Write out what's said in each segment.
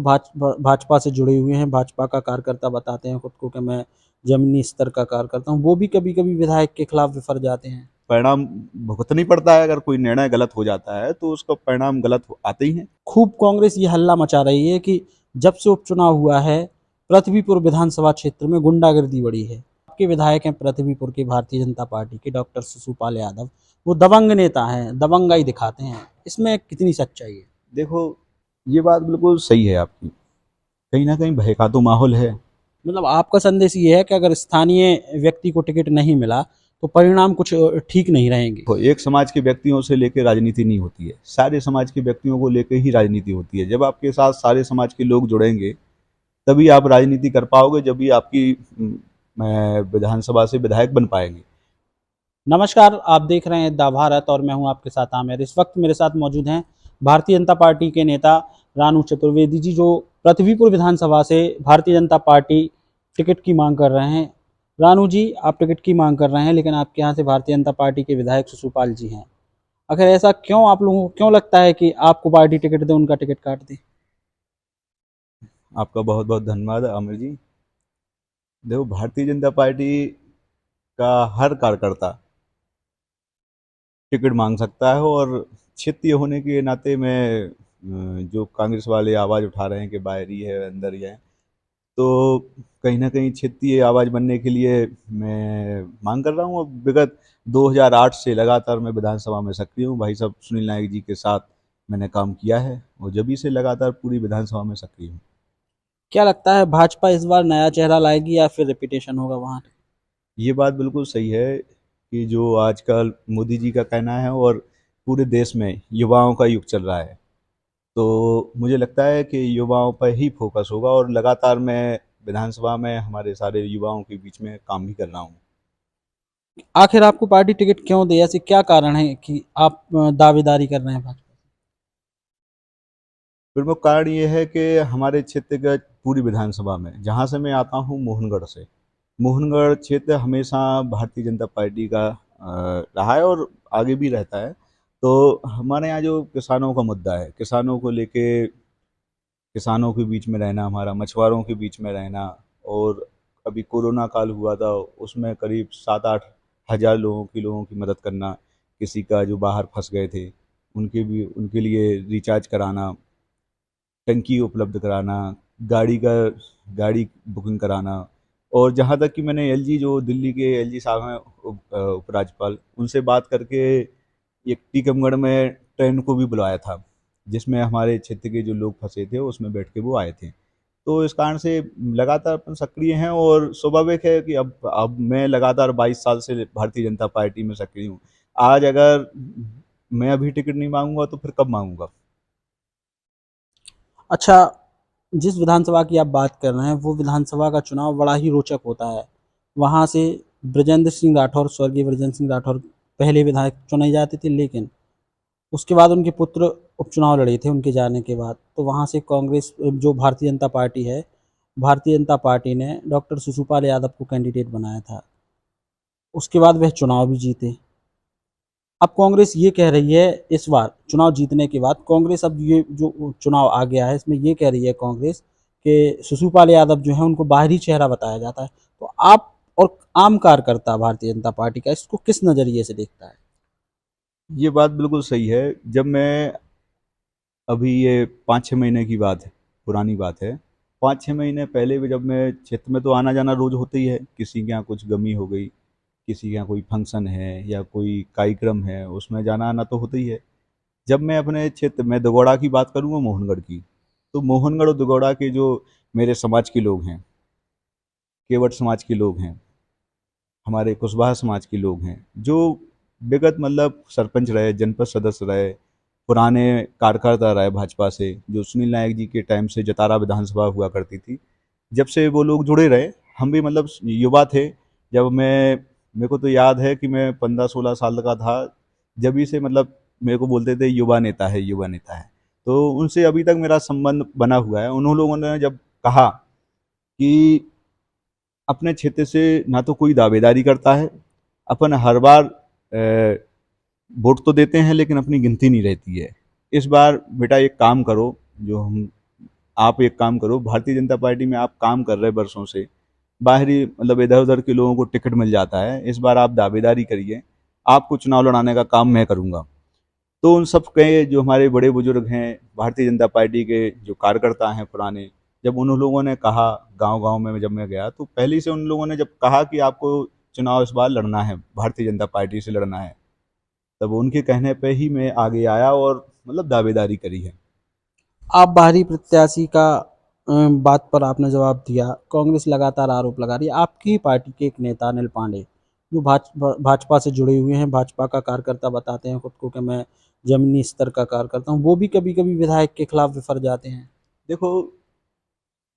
भाजपा से जुड़े हुए हैं, भाजपा का कार्यकर्ता बताते हैं खुद को कि मैं जमीनी स्तर का कार्यकर्ता हूँ, वो भी कभी कभी विधायक के खिलाफ विफर जाते हैं। परिणाम भुगतना ही पड़ता है। अगर कोई निर्णय गलत हो जाता है तो उसका परिणाम गलत आते ही हैं। खूब कांग्रेस ये हल्ला मचा रही है कि जब से उपचुनाव हुआ है पृथ्वीपुर विधानसभा क्षेत्र में गुंडागर्दी बढ़ी है। आपके विधायक हैं पृथ्वीपुर के भारतीय जनता पार्टी के डॉक्टर शिशुपाल यादव, वो दबंग नेता हैं, दबंगाई दिखाते हैं, इसमें कितनी सच्चाई है? देखो, ये बात बिल्कुल सही है आपकी। कहीं ना कहीं भय का तो माहौल है। मतलब आपका संदेश ये है कि अगर स्थानीय व्यक्ति को टिकट नहीं मिला तो परिणाम कुछ ठीक नहीं रहेंगे। देखो, एक समाज के व्यक्तियों से लेकर राजनीति नहीं होती है, सारे समाज के व्यक्तियों को लेकर ही राजनीति होती है। जब आपके साथ सारे समाज के लोग जुड़ेंगे तभी आप राजनीति कर पाओगे, जब भी आपकी विधानसभा से विधायक बन पाएंगे। नमस्कार, आप देख रहे हैं द भारत और मैं हूं आपके साथ आमिर। इस वक्त मेरे साथ मौजूद हैं भारतीय जनता पार्टी के नेता रानू चतुर्वेदी जी, जो पृथ्वीपुर विधानसभा से भारतीय जनता पार्टी टिकट की मांग कर रहे हैं। रानू जी, आप टिकट की मांग कर रहे हैं लेकिन आपके यहाँ से भारतीय जनता पार्टी के विधायक शिशुपाल जी हैं। आखिर ऐसा क्यों, आप लोगों को क्यों लगता है कि आपको पार्टी टिकट दे, उनका टिकट काट दे? आपका बहुत बहुत धन्यवाद आमिर जी। देखो, भारतीय जनता पार्टी का हर कार्यकर्ता टिकट मांग सकता है, और क्षेत्रीय होने के नाते मैं जो कांग्रेस वाले आवाज़ उठा रहे हैं कि बाहर ही है अंदर ही है, तो कहीं ना कहीं क्षेत्रीय आवाज़ बनने के लिए मैं मांग कर रहा हूँ। और विगत 2008 से लगातार मैं विधानसभा में सक्रिय हूँ। भाई साहब सुनील नायक जी के साथ मैंने काम किया है और जब से लगातार पूरी विधानसभा में सक्रिय हूँ। क्या लगता है भाजपा इस बार नया चेहरा लाएगी या फिर रिपीटेशन होगा वहाँ? ये बात बिल्कुल सही है कि जो आजकल मोदी जी का कहना है, और पूरे देश में युवाओं का युग चल रहा है, तो मुझे लगता है कि युवाओं पर ही फोकस होगा। और लगातार मैं विधानसभा में हमारे सारे युवाओं के बीच में काम भी कर रहा हूँ। आखिर आपको पार्टी टिकट क्यों दे? ऐसे क्या कारण है कि आप दावेदारी कर रहे हैं भाजपा? प्रमुख कारण ये है कि हमारे क्षेत्र का पूरी विधानसभा में, जहाँ से मैं आता हूँ मोहनगढ़ से, मोहनगढ़ क्षेत्र हमेशा भारतीय जनता पार्टी का रहा है और आगे भी रहता है। तो हमारे यहाँ जो किसानों का मुद्दा है, किसानों को लेके, किसानों के बीच में रहना, हमारा मछुआरों के बीच में रहना, और अभी कोरोना काल हुआ था उसमें करीब 7-8 हज़ार लोगों की मदद करना, किसी का जो बाहर फंस गए थे उनके लिए रिचार्ज कराना, टंकी उपलब्ध कराना, गाड़ी का गाड़ी बुकिंग कराना। और जहाँ तक कि मैंने एलजी, जो दिल्ली के एलजी साहब हैं उपराज्यपाल, उनसे बात करके एक टीकमगढ़ में ट्रेन को भी बुलाया था, जिसमें हमारे क्षेत्र के जो लोग फंसे थे उसमें बैठ के वो आए थे। तो इस कारण से लगातार अपन सक्रिय हैं, और स्वाभाविक है कि अब मैं लगातार 22 साल से भारतीय जनता पार्टी में सक्रिय हूँ। आज अगर मैं अभी टिकट नहीं मांगूंगा तो फिर कब मांगूंगा? अच्छा, जिस विधानसभा की आप बात कर रहे हैं वो विधानसभा का चुनाव बड़ा ही रोचक होता है। वहाँ से ब्रजेंद्र सिंह राठौर, स्वर्गीय ब्रजेंद्र सिंह राठौर पहले विधायक चुने जाते थे, लेकिन उसके बाद उनके पुत्र उपचुनाव लड़े थे उनके जाने के बाद। तो वहाँ से कांग्रेस, जो भारतीय जनता पार्टी है, भारतीय जनता पार्टी ने डॉक्टर शिशुपाल यादव को कैंडिडेट बनाया था। उसके बाद वह चुनाव भी जीते। अब कांग्रेस ये कह रही है, इस बार चुनाव जीतने के बाद कांग्रेस, अब ये जो चुनाव आ गया है इसमें ये कह रही है कांग्रेस कि शिशुपाल यादव जो है उनको बाहरी चेहरा बताया जाता है। तो आप और आम कार्यकर्ता भारतीय जनता पार्टी का इसको किस नज़रिए से देखता है? ये बात बिल्कुल सही है। जब मैं, अभी ये 5-6 महीने की बात है, पुरानी बात है। 5-6 महीने पहले भी जब मैं क्षेत्र में, तो आना जाना रोज होता ही है, किसी के यहाँ कुछ गमी हो गई, किसी के यहाँ कोई फंक्शन है या कोई कार्यक्रम है, उसमें जाना आना तो होता ही है। जब मैं अपने क्षेत्र में दगोड़ा की बात करूँगा, मोहनगढ़ की, तो मोहनगढ़ और दगोड़ा के जो मेरे समाज के लोग हैं, केवट समाज के लोग हैं, हमारे कुशवाहा समाज के लोग हैं, जो विगत मतलब सरपंच रहे, जनपद सदस्य रहे, पुराने कार्यकर्ता रहे भाजपा से, जो सुनील नायक जी के टाइम से जतारा विधानसभा हुआ करती थी, जब से वो लोग जुड़े रहे। हम भी मतलब युवा थे जब मैं, मेरे को तो याद है कि मैं 15-16 साल का था, जब ही से मतलब मेरे को बोलते थे युवा नेता है, युवा नेता है। तो उनसे अभी तक मेरा संबंध बना हुआ है। उन्होंने लोगों ने जब कहा कि अपने क्षेत्र से ना तो कोई दावेदारी करता है, अपन हर बार वोट तो देते हैं लेकिन अपनी गिनती नहीं रहती है, इस बार बेटा एक काम करो, जो हम आप एक काम करो, भारतीय जनता पार्टी में आप काम कर रहे वर्षों से, बाहरी मतलब इधर उधर के लोगों को टिकट मिल जाता है, इस बार आप दावेदारी करिए, आपको चुनाव लड़ाने का काम मैं करूंगा। तो उन सब के जो हमारे बड़े बुजुर्ग हैं, भारतीय जनता पार्टी के जो कार्यकर्ता हैं पुराने, जब उन लोगों ने कहा, गांव गांव में जब मैं गया, तो पहले से उन लोगों ने जब कहा कि आपको चुनाव इस बार लड़ना है, भारतीय जनता पार्टी से लड़ना है, तब उनके कहने पे ही मैं आगे आया और मतलब दावेदारी करी है। आप बाहरी प्रत्याशी का बात पर आपने जवाब दिया। कांग्रेस लगातार आरोप लगा रही है। आपकी ही पार्टी के एक नेता अनिल पांडे, जो भाजपा से जुड़े हुए हैं, भाजपा का कार्यकर्ता बताते हैं खुद को कि मैं जमीनी स्तर का कार्यकर्ता हूँ, वो भी कभी कभी विधायक के खिलाफ विफर जाते हैं। देखो,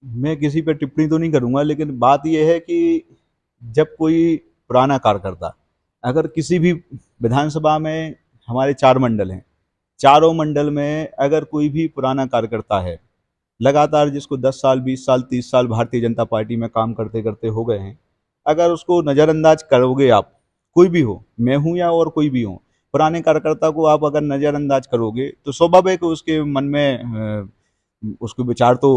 मैं किसी पर टिप्पणी तो नहीं करूंगा, लेकिन बात यह है कि जब कोई पुराना कार्यकर्ता अगर किसी भी विधानसभा में, हमारे 4 मंडल हैं, चारों मंडल में अगर कोई भी पुराना कार्यकर्ता है, लगातार जिसको 10 साल 20 साल 30 साल भारतीय जनता पार्टी में काम करते करते हो गए हैं, अगर उसको नज़रअंदाज करोगे आप, कोई भी हो, मैं हूं या और कोई भी हो, पुराने कार्यकर्ता को आप अगर नज़रअंदाज करोगे तो स्वाभाविक उसके मन में उसके विचार तो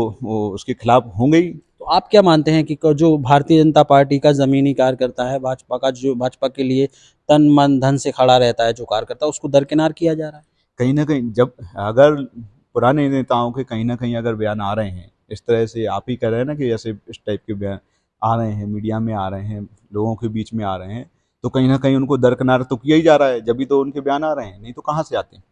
उसके खिलाफ होंगे ही। तो आप क्या मानते हैं कि जो भारतीय जनता पार्टी का जमीनी कार्यकर्ता है, भाजपा का, जो भाजपा के लिए तन मन धन से खड़ा रहता है, जो कार्यकर्ता, उसको दरकिनार किया जा रहा है? कहीं ना कहीं जब अगर पुराने नेताओं के कहीं ना कहीं अगर बयान आ रहे हैं इस तरह से, आप ही कह रहे हैं ना कि ऐसे इस टाइप के बयान आ रहे हैं, मीडिया में आ रहे हैं, लोगों के बीच में आ रहे हैं, तो कहीं ना कहीं उनको दरकिनार तो किया ही जा रहा है, जब भी तो उनके बयान आ रहे हैं, नहीं तो कहाँ से आते हैं।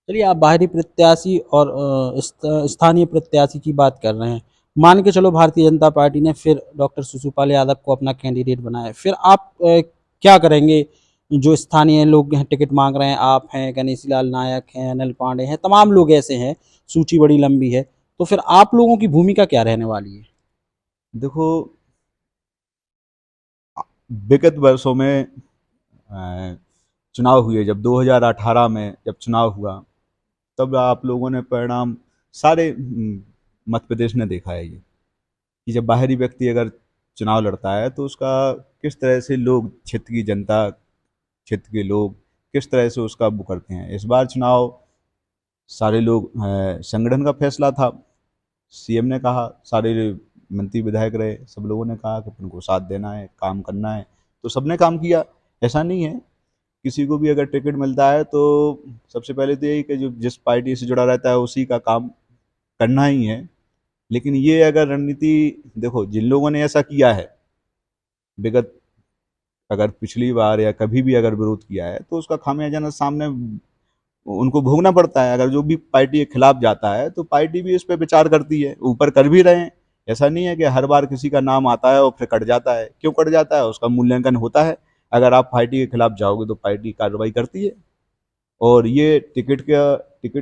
चलिए, आप बाहरी प्रत्याशी और स्थानीय प्रत्याशी की बात कर रहे हैं। मान के चलो भारतीय जनता पार्टी ने फिर डॉक्टर शिशुपाल यादव को अपना कैंडिडेट बनाया, फिर आप क्या करेंगे? जो स्थानीय लोग हैं, टिकट मांग रहे हैं, आप हैं, गणेशी लाल नायक हैं, अनिल पांडे हैं, तमाम लोग ऐसे हैं, सूची बड़ी लंबी है। तो फिर आप लोगों की भूमिका क्या रहने वाली है? देखो, विगत वर्षों में अ, चुनाव हुए, जब 2018 में जब चुनाव हुआ, तब आप लोगों ने परिणाम सारे मध्य प्रदेश ने देखा है ये, कि जब बाहरी व्यक्ति अगर चुनाव लड़ता है तो उसका किस तरह से लोग, क्षेत्र की जनता, क्षेत्र के लोग किस तरह से उसका वो करते हैं। इस बार चुनाव सारे लोग संगठन का फैसला था, सीएम ने कहा, सारे मंत्री विधायक रहे, सब लोगों ने कहा कि उनको साथ देना है, काम करना है, तो सबने काम किया। ऐसा नहीं है, किसी को भी अगर टिकट मिलता है तो सबसे पहले तो यही कि जो जिस पार्टी से जुड़ा रहता है उसी का काम करना ही है। लेकिन ये अगर रणनीति, देखो जिन लोगों ने ऐसा किया है विगत, अगर पिछली बार या कभी भी अगर विरोध किया है तो उसका खामियाजा ना सामने उनको भोगना पड़ता है। अगर जो भी पार्टी के खिलाफ जाता है तो पार्टी भी इस पर विचार करती है, ऊपर कर भी रहे हैं। ऐसा नहीं है कि हर बार किसी का नाम आता है और फिर कट जाता है, क्यों कट जाता है उसका मूल्यांकन होता है। अगर आप पार्टी के खिलाफ जाओगे तो पार्टी कार्रवाई करती है। और ये टिकट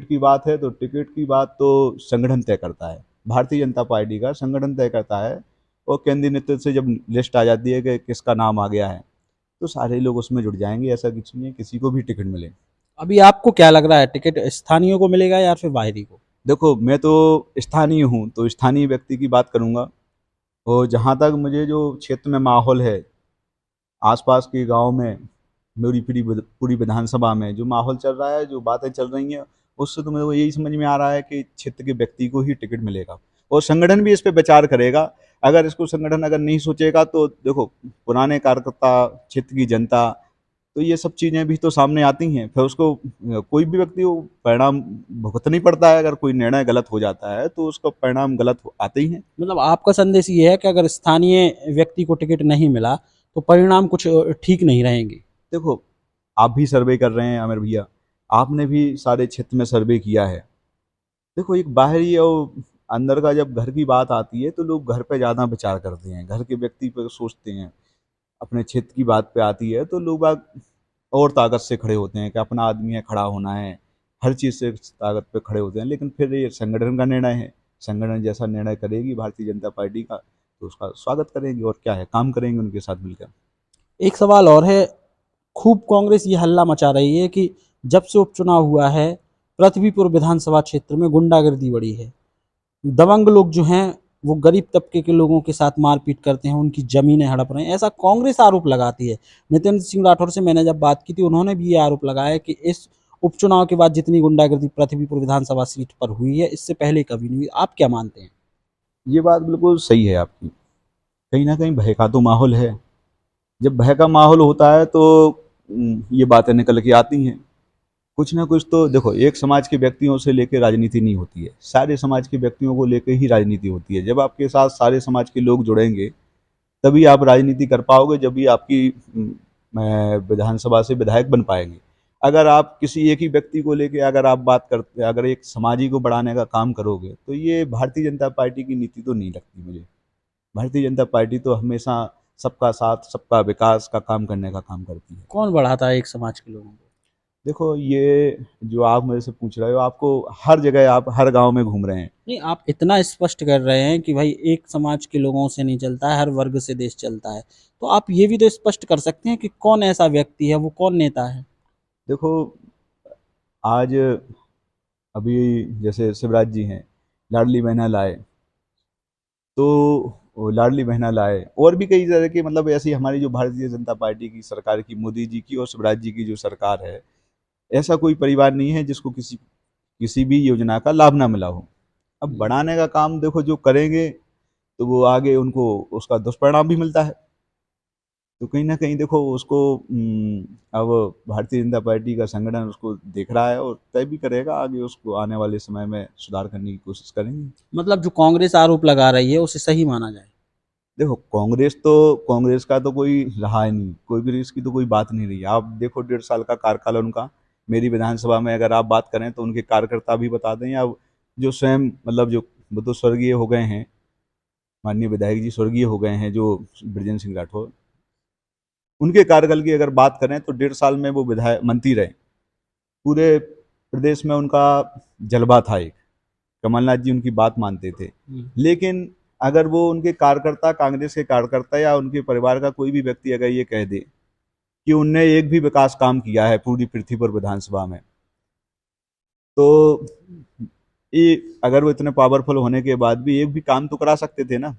की बात है, तो टिकट की बात तो संगठन तय करता है, भारतीय जनता पार्टी का संगठन तय करता है। और केंद्रीय नेतृत्व से जब लिस्ट आ जाती है कि किसका नाम आ गया है, तो सारे लोग उसमें जुट जाएंगे। ऐसा कुछ नहीं है किसी को भी टिकट मिले। अभी आपको क्या लग रहा है, टिकट स्थानीय को मिलेगा या फिर बाहरी को? देखो, मैं तो स्थानीय हूँ तो स्थानीय व्यक्ति की बात करूँगा। और जहाँ तक मुझे जो क्षेत्र में माहौल है, आसपास के गांव में, मेरी पूरी पूरी विधानसभा में जो माहौल चल रहा है, जो बातें चल रही हैं, उससे तो मेरे को यही समझ में आ रहा है कि क्षेत्र के व्यक्ति को ही टिकट मिलेगा। और संगठन भी इस पर विचार करेगा। अगर इसको संगठन अगर नहीं सोचेगा तो देखो, पुराने कार्यकर्ता, क्षेत्र की जनता, तो ये सब चीज़ें भी तो सामने आती हैं। फिर उसको कोई भी व्यक्ति को परिणाम भुगतना ही पड़ता है। अगर कोई निर्णय गलत हो जाता है तो उसका परिणाम गलत आते ही हैं। मतलब आपका संदेश ये है कि अगर स्थानीय व्यक्ति को टिकट नहीं मिला तो परिणाम कुछ ठीक नहीं रहेंगे? देखो, आप भी सर्वे कर रहे हैं आमिर भैया, आपने भी सारे क्षेत्र में सर्वे किया है। देखो, एक बाहरी और अंदर का जब घर की बात आती है तो लोग घर पे ज़्यादा विचार करते हैं, घर के व्यक्ति पे सोचते हैं। अपने क्षेत्र की बात पे आती है तो लोग बाग और ताकत से खड़े होते हैं कि अपना आदमी है, खड़ा होना है, हर चीज़ से ताकत पे खड़े होते हैं। लेकिन फिर ये संगठन का निर्णय है, संगठन जैसा निर्णय करेगी भारतीय जनता पार्टी का, तो उसका स्वागत करेंगे और क्या है, काम करेंगे उनके साथ मिलकर। एक सवाल और है। खूब कांग्रेस ये हल्ला मचा रही है कि जब से उपचुनाव हुआ है, पृथ्वीपुर विधानसभा क्षेत्र में गुंडागर्दी बढ़ी है। दबंग लोग जो हैं, वो गरीब तबके के लोगों के साथ मारपीट करते हैं, उनकी ज़मीनें हड़प रहे हैं, ऐसा कांग्रेस आरोप लगाती है। नितिन सिंह राठौर से मैंने जब बात की थी, उन्होंने भी ये आरोप लगाया कि इस उपचुनाव के बाद जितनी गुंडागर्दी पृथ्वीपुर विधानसभा सीट पर हुई है, इससे पहले कभी नहीं हुई। आप क्या मानते हैं? ये बात बिल्कुल सही है आपकी। कहीं न कहीं भय का तो माहौल है। जब भय का माहौल होता है तो ये बातें निकल के आती हैं। कुछ ना कुछ तो देखो, एक समाज के व्यक्तियों से लेके राजनीति नहीं होती है, सारे समाज के व्यक्तियों को लेके ही राजनीति होती है। जब आपके साथ सारे समाज के लोग जुड़ेंगे तभी आप राजनीति कर पाओगे, जब भी आपकी विधानसभा से विधायक बन पाएंगे। अगर आप किसी एक ही व्यक्ति को लेके अगर आप बात करते, अगर एक समाज ही को बढ़ाने का काम करोगे तो ये भारतीय जनता पार्टी की नीति तो नहीं लगती मुझे। भारतीय जनता पार्टी तो हमेशा सबका साथ सबका विकास का काम करने का काम करती है। कौन बढ़ाता है एक समाज के लोगों को? देखो, ये जो आप मेरे से पूछ रहे हो, आपको हर जगह, आप हर गांव में घूम रहे हैं। नहीं, आप इतना स्पष्ट कर रहे हैं कि भाई एक समाज के लोगों से नहीं चलता है, हर वर्ग से देश चलता है। तो आप ये भी तो स्पष्ट कर सकते हैं कि कौन ऐसा व्यक्ति है, वो कौन नेता है? देखो, आज अभी जैसे शिवराज जी हैं, लाडली बहना लाए, तो वो लाडली बहना लाए, और भी कई तरह के, मतलब ऐसी हमारी जो भारतीय जनता पार्टी की सरकार की, मोदी जी की और शिवराज जी की जो सरकार है, ऐसा कोई परिवार नहीं है जिसको किसी किसी भी योजना का लाभ ना मिला हो। अब बढ़ाने का काम देखो जो करेंगे तो वो आगे उनको उसका दुष्परिणाम भी मिलता है। तो कहीं ना कहीं देखो उसको अब भारतीय जनता पार्टी का संगठन उसको देख रहा है और तय भी करेगा, आगे उसको आने वाले समय में सुधार करने की कोशिश करेंगे। मतलब जो कांग्रेस आरोप लगा रही है उसे सही माना जाए? देखो, कांग्रेस का तो कोई रहा ही नहीं, कोई भी इसकी तो कोई बात नहीं रही। आप देखो 1.5 साल का कार्यकाल उनका, मेरी विधानसभा में अगर आप बात करें तो उनके कार्यकर्ता भी बता दें, या जो स्वयं, मतलब जो वो तो स्वर्गीय हो गए हैं, माननीय विधायक जी स्वर्गीय हो गए हैं, जो बृजेंद्र सिंह राठौर, उनके कार्यकाल की अगर बात करें तो 1.5 साल में वो विधायक मंत्री रहे। पूरे प्रदेश में उनका जलवा था एक, कमलनाथ जी उनकी बात मानते थे। लेकिन अगर वो उनके कार्यकर्ता, कांग्रेस के कार्यकर्ता या उनके परिवार का कोई भी व्यक्ति अगर ये कह दे कि उनने एक भी विकास काम किया है पूरी पृथ्वीपुर विधानसभा में, तो ये, अगर वो इतने पावरफुल होने के बाद भी एक भी काम तो करा सकते थे ना।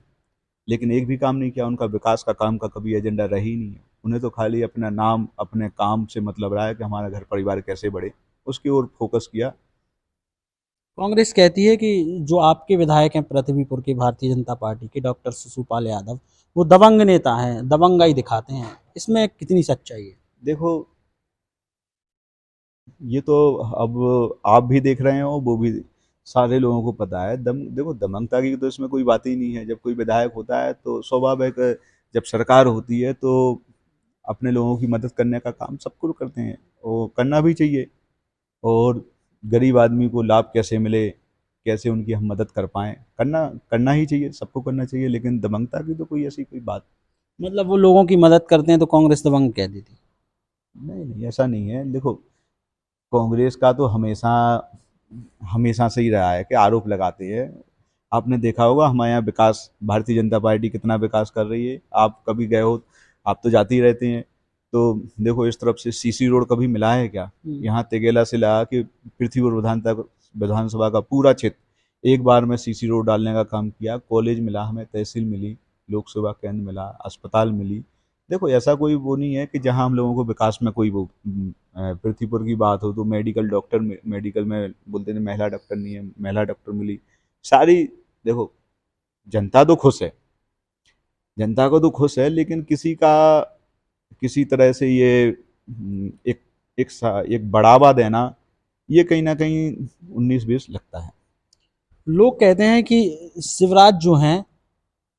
लेकिन एक भी काम नहीं किया, उनका विकास का काम का कभी एजेंडा रही ही नहीं है। उन्हें तो खाली अपना नाम, अपने काम से मतलब रहा है कि हमारा घर परिवार कैसे बढ़े, उसकी ओर फोकस किया। कांग्रेस कहती है कि जो आपके विधायक हैं पृथ्वीपुर की भारतीय जनता पार्टी के, डॉक्टर शिशुपाल यादव, वो दबंग नेता हैं, दबंगाई दिखाते हैं। इसमें कितनी सच्चाई है? देखो, ये तो अब आप भी देख रहे हो, वो भी सारे लोगों को पता है। देखो, दमनता की तो इसमें कोई बात ही नहीं है। जब कोई विधायक होता है तो स्वाभाविक, जब सरकार होती है तो अपने लोगों की मदद करने का काम सबको करते हैं, वो करना भी चाहिए। और गरीब आदमी को लाभ कैसे मिले, कैसे उनकी हम मदद कर पाएँ, करना करना ही चाहिए, सबको करना चाहिए। लेकिन दबंगता की तो कोई ऐसी कोई बात मतलब वो लोगों की मदद करते हैं तो कांग्रेस दबंग कह देती? नहीं, नहीं, ऐसा नहीं है। देखो, कांग्रेस का तो हमेशा हमेशा से ही रहा है कि आरोप लगाते हैं। आपने देखा होगा हमारे यहाँ विकास, भारतीय जनता पार्टी कितना विकास कर रही है। आप कभी गए हो, आप तो जाते ही रहते हैं, तो देखो इस तरफ से सीसी रोड कभी मिला है क्या? यहाँ तेगेला से लगा कि पृथ्वीपुर विधानसभा का पूरा क्षेत्र एक बार में सीसी रोड डालने का काम किया। कॉलेज मिला हमें, तहसील मिली, लोक सेवा केंद्र मिला, अस्पताल मिली। देखो, ऐसा कोई वो नहीं है कि जहाँ हम लोगों को विकास में कोई वो पृथ्वीपुर की बात हो तो मेडिकल में बोलते थे महिला डॉक्टर नहीं है, महिला डॉक्टर मिली सारी। देखो, जनता तो खुश है, जनता को तो खुश है, लेकिन किसी तरह से ये एक बढ़ावा देना, ये कहीं ना कहीं 19-20 लगता है। लोग कहते हैं कि शिवराज जो हैं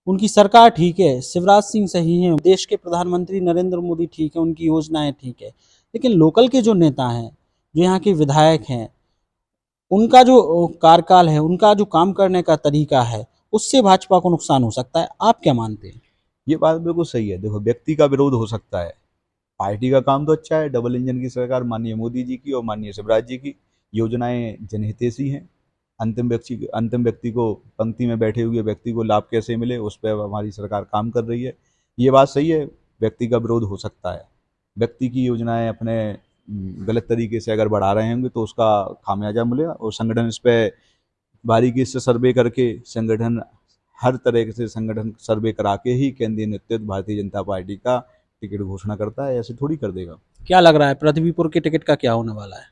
उनकी सरकार ठीक है, शिवराज सिंह सही हैं, देश के प्रधानमंत्री नरेंद्र मोदी ठीक है, उनकी योजनाएं ठीक है। लेकिन लोकल के जो नेता हैं, जो यहाँ के विधायक हैं, उनका जो कार्यकाल है, उनका जो काम करने का तरीका है, उससे भाजपा को नुकसान हो सकता है। आप क्या मानते हैं? ये बात बिल्कुल सही है। देखो, व्यक्ति का विरोध हो सकता है, पार्टी का काम तो अच्छा है। डबल इंजन की सरकार माननीय मोदी जी की और माननीय शिवराज जी की योजनाएं जनहितैषी हैं। अंतिम व्यक्ति को, पंक्ति में बैठे हुए व्यक्ति को लाभ कैसे मिले, उस पर हमारी सरकार काम कर रही है। ये बात सही है, व्यक्ति का विरोध हो सकता है। व्यक्ति की योजनाएं अपने गलत तरीके से अगर बढ़ा रहे होंगे तो उसका खामियाजा मिलेगा। और संगठन इस पर बारीकी से सर्वे करके, संगठन हर तरह से संगठन सर्वे करा के ही केंद्रीय नेतृत्व भारतीय जनता पार्टी का टिकट घोषणा करता है, ऐसे थोड़ी कर देगा। क्या लग रहा है पृथ्वीपुर के टिकट का क्या होने वाला है?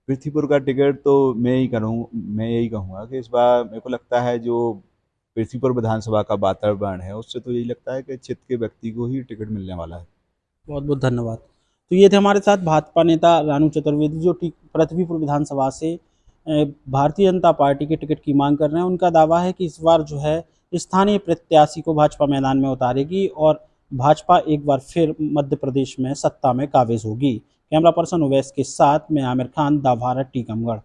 पृथ्वीपुर का टिकट तो मैं यही कहूँगा कि इस बार मेरे को लगता है जो पृथ्वीपुर विधानसभा का वातावरण है उससे तो यही लगता है कि क्षेत्र के व्यक्ति को ही टिकट मिलने वाला है। बहुत बहुत धन्यवाद। तो ये थे हमारे साथ भाजपा नेता रानू चतुर्वेदी जो पृथ्वीपुर विधानसभा से भारतीय जनता पार्टी के टिकट की मांग कर रहे हैं। उनका दावा है कि इस बार जो है स्थानीय प्रत्याशी को भाजपा मैदान में उतारेगी और भाजपा एक बार फिर मध्य प्रदेश में सत्ता में काबिज होगी। कैमरा पर्सन उवैस के साथ मैं आमिर खान, द भारत टीकमगढ़।